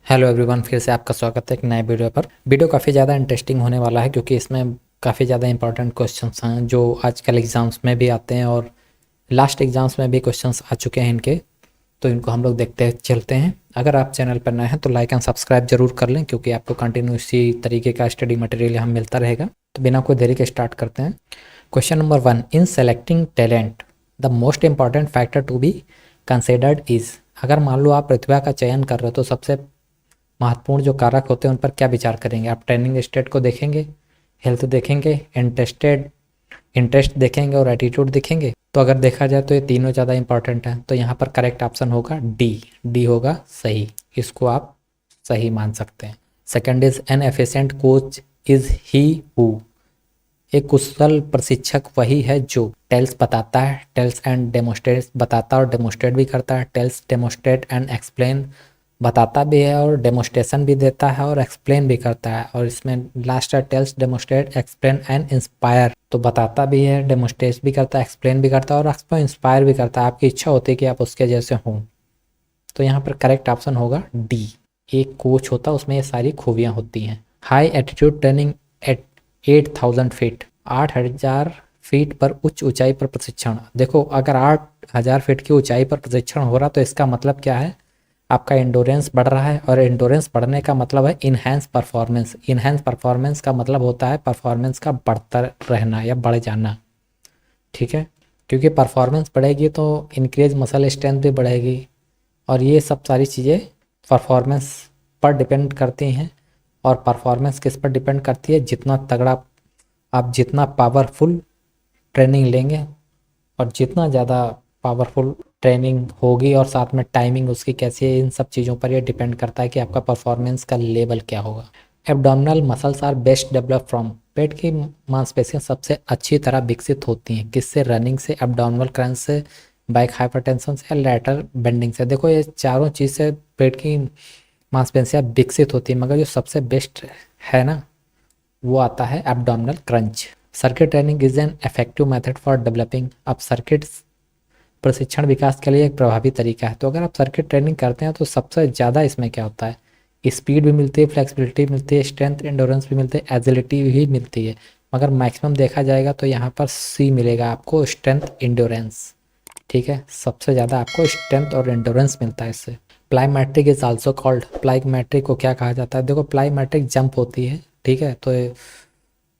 Hello everyone, फिर से आपका स्वागत है एक नए वीडियो पर। वीडियो काफ़ी ज़्यादा इंटरेस्टिंग होने वाला है क्योंकि इसमें काफ़ी ज़्यादा इंपॉर्टेंट क्वेश्चंस हैं जो आजकल एग्ज़ाम्स में भी आते हैं और लास्ट एग्ज़ाम्स में भी क्वेश्चंस आ चुके हैं इनके। तो इनको हम लोग देखते चलते हैं। अगर आप चैनल पर नए हैं तो लाइक एंड सब्सक्राइब जरूर कर लें क्योंकि आपको कंटिन्यू इसी तरीके का स्टडी मटेरियल यहाँ मिलता रहेगा। तो बिना कोई देरी के स्टार्ट करते हैं। Question number 1, in selecting talent the most important factor to be considered is. अगर मान लो आप प्रतिभा का चयन कर रहे हो तो सबसे महत्वपूर्ण जो कारक होते हैं उन पर क्या विचार करेंगे। आप ट्रेनिंग स्टेट को देखेंगे, हेल्थ देखेंगे, इंटरेस्ट देखेंगे और एटीट्यूड देखेंगे। तो अगर देखा जाए तो ये तीनों ज़्यादा इंपॉर्टेंट हैं। तो यहाँ पर करेक्ट ऑप्शन होगा डी होगा सही। इसको आप सही मान सकते हैं। Second is an efficient coach is he who. एक कुशल प्रशिक्षक वही है जो टेल्स बताता है, टेल्स एंड डेमोस्ट्रेट बताता और डेमोस्ट्रेट भी करता है, टेल्स डेमोस्ट्रेट एंड एक्सप्लेन बताता भी है और डेमोस्ट्रेशन भी देता है और एक्सप्लेन भी करता है। और इसमें लास्ट है tells demonstrate explain and inspire. तो बताता भी है, डेमोस्ट्रेट भी करता है, एक्सप्लेन भी करता है और आपको इंस्पायर भी करता है। आपकी इच्छा होती है कि आप उसके जैसे हों। तो यहाँ पर करेक्ट ऑप्शन होगा डी। एक कोच होता है, उसमें ये सारी खूबियाँ होती हैं। High attitude training at 8000 feet. 8000 feet पर उच्च ऊंचाई पर प्रशिक्षण। देखो, अगर 8000 फीट की ऊंचाई पर प्रशिक्षण हो रहा तो इसका मतलब क्या है, आपका एंडोरेंस बढ़ रहा है। और एंडोरेंस बढ़ने का मतलब है इनहेंस परफॉर्मेंस। इनहेंस परफॉर्मेंस का मतलब होता है परफॉर्मेंस का बढ़ता रहना या बढ़ जाना। ठीक है, क्योंकि परफॉर्मेंस बढ़ेगी तो इंक्रीज मसल स्ट्रेंथ भी बढ़ेगी और ये सब सारी चीज़ें परफॉर्मेंस पर डिपेंड करती हैं। और परफॉर्मेंस किस पर डिपेंड करती है, जितना तगड़ा आप जितना पावरफुल ट्रेनिंग लेंगे और जितना ज़्यादा पावरफुल ट्रेनिंग होगी और साथ में टाइमिंग उसकी कैसी है, इन सब चीज़ों पर ये डिपेंड करता है कि आपका परफॉर्मेंस का लेवल क्या होगा। Abdominal muscles are best develop from. पेट की मांसपेशियां सबसे अच्छी तरह विकसित होती हैं किससे, रनिंग से, एब्डोमिनल क्रंच से, बैक हाइपरटेंशन से, लैटरल बेंडिंग से। देखो, ये चारों चीज़ से पेट की मांसपेशियां विकसित होती है, मगर जो सबसे बेस्ट है ना, वो आता है abdominal crunch. Circuit training is an effective method for developing. अब सर्किट प्रशिक्षण विकास के लिए एक प्रभावी तरीका है। तो अगर आप सर्किट ट्रेनिंग करते हैं तो सबसे ज़्यादा इसमें क्या होता है, स्पीड भी मिलती है, फ्लेक्सिबिलिटी मिलती है, स्ट्रेंथ एंडोरेंस भी मिलती है, एजिलिटी भी मिलती है। मगर मैक्सिमम देखा जाएगा तो यहाँ पर सी मिलेगा आपको, स्ट्रेंथ एंडोरेंस। ठीक है, सबसे ज़्यादा आपको स्ट्रेंथ और एंडोरेंस मिलता है इससे। प्लाईमेट्रिक इज आल्सो कॉल्ड। प्लाईमेट्रिक को क्या कहा जाता है, देखो प्लाईमेट्रिक जंप होती है। ठीक है, तो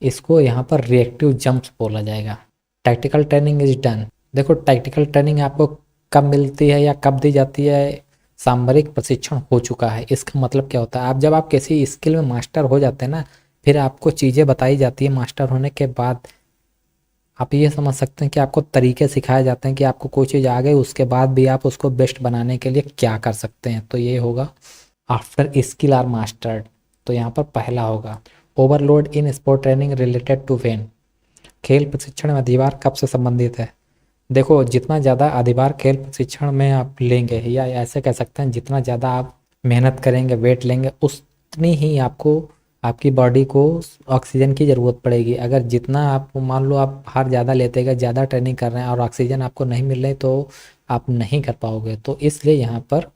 इसको यहाँ पर रिएक्टिव जंप्स बोला जाएगा। Tactical training is done. देखो, टैक्टिकल ट्रेनिंग आपको कब मिलती है या कब दी जाती है, सामरिक प्रशिक्षण हो चुका है। इसका मतलब क्या होता है, आप जब आप किसी स्किल में मास्टर हो जाते हैं ना, फिर आपको चीज़ें बताई जाती है मास्टर होने के बाद। आप ये समझ सकते हैं कि आपको तरीके सिखाए जाते हैं कि आपको कोई चीज़ आ गई उसके बाद भी आप उसको बेस्ट बनाने के लिए क्या कर सकते हैं। तो ये होगा आफ्टर स्किल आर मास्टर्ड। तो यहाँ पर पहला होगा। Overload in sport training related to when. खेल प्रशिक्षण में अधिभार कब से संबंधित है। देखो, जितना ज़्यादा अधिभार खेल प्रशिक्षण में आप लेंगे, या ऐसे कह सकते हैं जितना ज़्यादा आप मेहनत करेंगे, वेट लेंगे, उतनी ही आपको आपकी बॉडी को ऑक्सीजन की ज़रूरत पड़ेगी। अगर जितना आप मान लो आप भार ज़्यादा लेते गए, ज़्यादा ट्रेनिंग कर रहे हैं और ऑक्सीजन आपको नहीं मिल रही तो आप नहीं कर पाओगे। तो इसलिए यहाँ पर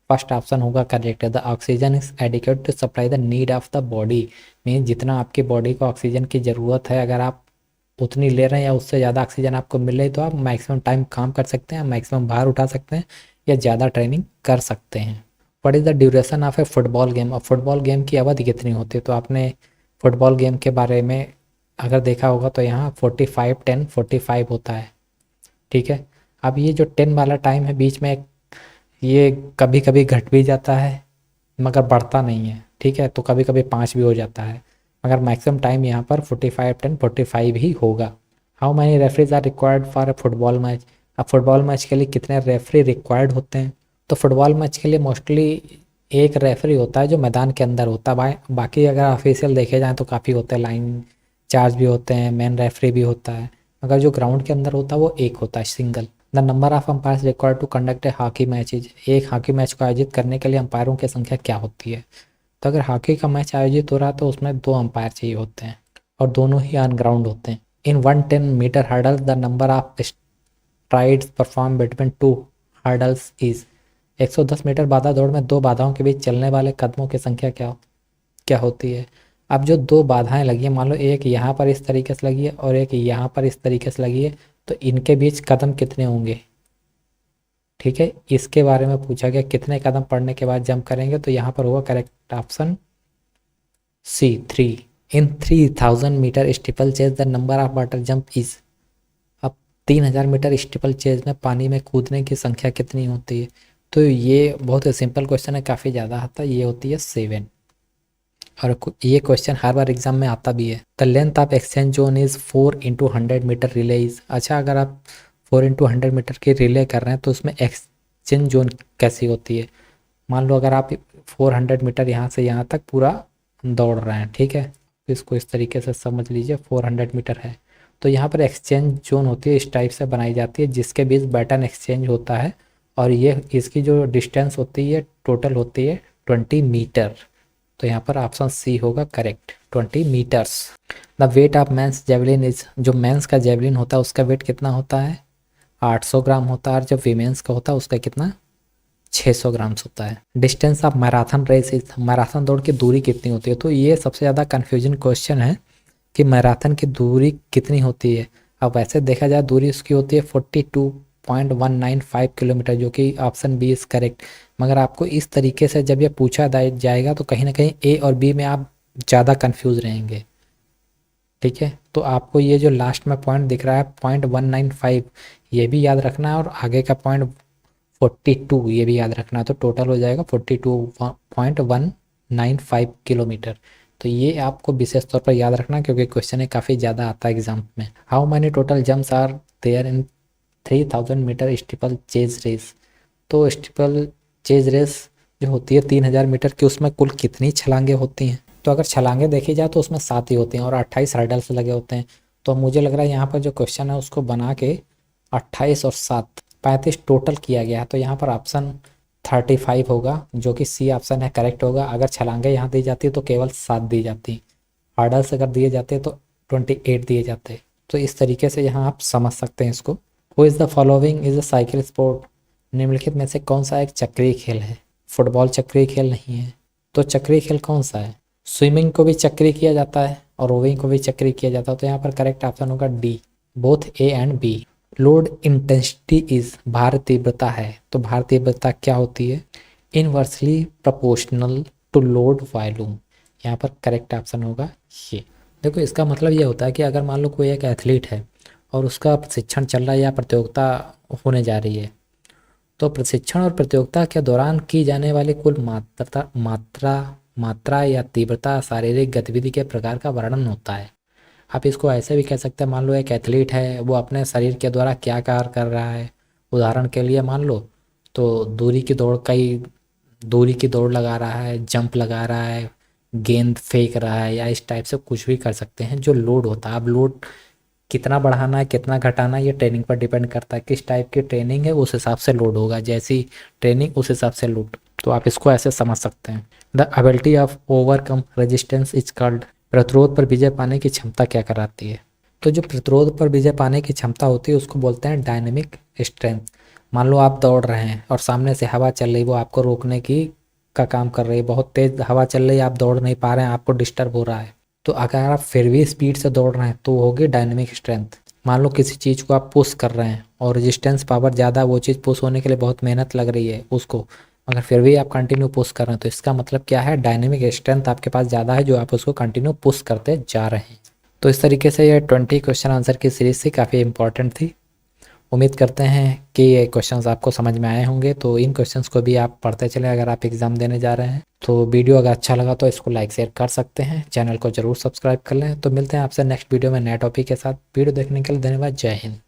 फर्स्ट ऑप्शन होगा correct. The oxygen is adequate to supply the need of the body. Mean जितना आपकी बॉडी को ऑक्सीजन की ज़रूरत है, अगर आप उतनी ले रहे हैं या उससे ज़्यादा ऑक्सीजन आपको मिल रही तो आप मैक्सिमम टाइम काम कर सकते हैं, मैक्सिमम भार उठा सकते हैं या ज़्यादा ट्रेनिंग कर सकते हैं। What is the duration of A football game. और फुटबॉल गेम की अवधि कितनी होती है, तो आपने फुटबॉल गेम के बारे में अगर देखा होगा तो यहाँ 45 10 45 होता है। ठीक है, अब ये जो 10 वाला टाइम है बीच में, ये कभी कभी घट भी जाता है मगर बढ़ता नहीं है। ठीक है, तो कभी कभी 5 भी हो जाता है, मगर मैक्सिमम टाइम यहाँ पर 45 10 45 ही होगा। How many referees are required for a football match. अब फुटबॉल मैच के लिए कितने रेफरी रिक्वायर्ड होते हैं, तो फुटबॉल मैच के लिए मोस्टली एक रेफरी होता है जो मैदान के अंदर होता है। बाकी अगर ऑफिशियल देखे जाएँ तो काफ़ी होते हैं, लाइन चार्ज भी होते हैं, मेन रेफरी भी होता है, मगर जो ग्राउंड के अंदर होता है वो एक होता है, single. The number of umpires required to conduct a hockey matches. एक हॉकी मैच को आयोजित करने के लिए अंपायरों की संख्या क्या होती है। तो अगर हॉकी का मैच आयोजित हो रहा है तो उसमें 2 अंपायर चाहिए होते हैं और दोनों ही ऑन ग्राउंड होते हैं। In 110 metre hurdle the number of strides perform between 2 hurdles is. 110 metre बाधा दौड़ में दो बाधाओं के बीच चलने वाले कदमों की संख्या क्या क्या होती है। अब जो दो बाधाएं लगी हैं, मान लो एक यहाँ पर इस तरीके से लगी है और एक यहाँ पर इस तरीके से लगी है, तो इनके बीच कदम कितने होंगे। ठीक है, इसके बारे में पूछा गया कितने कदम पड़ने के बाद जंप करेंगे, तो यहाँ पर होगा correct option C 3। In 3000 metre steeplechase the number of water jump is. अब 3000 मीटर स्टीपल चेज में पानी में कूदने की संख्या कितनी होती है। तो ये बहुत सिंपल क्वेश्चन है, काफ़ी ज़्यादा आता है, ये होती है 7। और ये क्वेश्चन हर बार एग्जाम में आता भी है। The length of exchange zone is 4 × 100 metre relay is. अच्छा, अगर आप 4 × 100 मीटर की रिले कर रहे हैं तो उसमें एक्सचेंज जोन कैसी होती है। मान लो अगर आप 400 मीटर यहाँ से यहाँ तक पूरा दौड़ रहे हैं, ठीक है, इसको इस तरीके से समझ लीजिए 400 मीटर है, तो यहाँ पर एक्सचेंज जोन होती है, इस टाइप से बनाई जाती है जिसके बीच बैटन एक्सचेंज होता है, और ये इसकी जो डिस्टेंस होती है टोटल होती है 20 मीटर। तो यहाँ पर ऑप्शन सी होगा correct, 20 metres. The weight of men's javelin is. जो मैंस का जेवलिन होता है उसका वेट कितना होता है, 800 ग्राम होता है, और जब वीमेंस का होता है उसका कितना, 600 ग्राम्स होता है। Distance of marathon race is. Marathon दौड़ की दूरी कितनी होती है। तो ये सबसे ज़्यादा कन्फ्यूजन क्वेश्चन है कि मैराथन की दूरी कितनी होती है। अब वैसे देखा जाए दूरी उसकी होती है 42.195 किलोमीटर, जो कि ऑप्शन बी इज़ करेक्ट। मगर आपको इस तरीके से जब ये पूछा जाएगा तो कहीं ना कहीं ए और बी में आप ज़्यादा कन्फ्यूज़ रहेंगे। ठीक है, तो आपको ये जो लास्ट में पॉइंट दिख रहा है 0.195, ये भी याद रखना है, और आगे का पॉइंट 42 ये भी याद रखना है, तो टोटल हो जाएगा 42.195 किलोमीटर। तो ये आपको विशेष तौर पर याद रखना क्योंकि क्वेश्चन है काफ़ी ज़्यादा आता है एग्जाम में। How many total jumps are there in 3000 metre steeplechase race. तो स्टीपल चेज रेस जो होती है 3000 मीटर की, उसमें कुल कितनी छलांगे होती हैं। तो अगर छलांगे देखी जाए तो उसमें 7 ही होती हैं और 28 हर्डल्स लगे होते हैं। तो मुझे लग रहा है यहाँ पर जो क्वेश्चन है उसको बना के 28 और 7 35 टोटल किया गया है। तो यहाँ पर ऑप्शन 35 होगा, जो कि सी ऑप्शन है करेक्ट होगा। अगर छलांगे यहाँ दी जाती है तो केवल 7 दी जाती, हर्डल्स अगर दिए जाते तो 28 दिए जाते। तो इस तरीके से यहाँ आप समझ सकते हैं इसको। Who is the following is a cycle sport. निम्नलिखित में से कौन सा एक चक्रीय खेल है। फुटबॉल चक्रीय खेल नहीं है, तो चक्रीय खेल कौन सा है। स्विमिंग को भी चक्रीय किया जाता है और रोविंग को भी चक्रीय किया जाता है, तो यहाँ पर करेक्ट ऑप्शन होगा D, both A and B. Load intensity is, भार तीव्रता है, तो भार तीव्रता क्या होती है, inversely proportional to load volume. यहाँ पर करेक्ट ऑप्शन होगा ये। देखो इसका मतलब ये होता है कि अगर मान लो कोई एक एथलीट है और उसका प्रशिक्षण चल रहा है या प्रतियोगिता होने जा रही है, तो प्रशिक्षण और प्रतियोगिता के दौरान की जाने वाली कुल मात्रा या तीव्रता शारीरिक गतिविधि के प्रकार का वर्णन होता है। आप इसको ऐसे भी कह सकते हैं, मान लो एक एथलीट है, वो अपने शरीर के द्वारा क्या कार्य कर रहा है। उदाहरण के लिए मान लो तो दूरी की दौड़ लगा रहा है, जंप लगा रहा है, गेंद फेंक रहा है, या इस टाइप से कुछ भी कर सकते हैं जो लोड होता है। अब लोड कितना बढ़ाना है कितना घटाना है ये ट्रेनिंग पर डिपेंड करता है, किस टाइप की ट्रेनिंग है उस हिसाब से लोड होगा, जैसी ट्रेनिंग उस हिसाब से लोड। तो आप इसको ऐसे समझ सकते हैं। The ability of overcome resistance is called. प्रतिरोध पर विजय पाने की क्षमता क्या कराती है। तो जो प्रतिरोध पर विजय पाने की क्षमता होती है उसको बोलते हैं डायनेमिक स्ट्रेंथ। मान लो आप दौड़ रहे हैं और सामने से हवा चल रही, वो आपको रोकने की का काम कर रही है, बहुत तेज हवा चल रही है, आप दौड़ नहीं पा रहे हैं, आपको डिस्टर्ब हो रहा है, तो अगर आप फिर भी स्पीड से दौड़ रहे हैं तो होगी डायनेमिक स्ट्रेंथ। मान लो किसी चीज़ को आप पुश कर रहे हैं और रेजिस्टेंस पावर ज़्यादा, वो चीज़ पुश होने के लिए बहुत मेहनत लग रही है उसको, मगर फिर भी आप कंटिन्यू पुश कर रहे हैं, तो इसका मतलब क्या है, डायनेमिक स्ट्रेंथ आपके पास ज़्यादा है जो आप उसको कंटिन्यू पुश करते जा रहे हैं। तो इस तरीके से ये 20 क्वेश्चन आंसर की सीरीज थी, काफ़ी इंपॉर्टेंट थी। उम्मीद करते हैं कि ये क्वेश्चंस आपको समझ में आए होंगे। तो इन क्वेश्चंस को भी आप पढ़ते चलें अगर आप एग्ज़ाम देने जा रहे हैं। तो वीडियो अगर अच्छा लगा तो इसको लाइक शेयर कर सकते हैं, चैनल को जरूर सब्सक्राइब कर लें। तो मिलते हैं आपसे नेक्स्ट वीडियो में नए टॉपिक के साथ। वीडियो देखने के लिए धन्यवाद। जय हिंद।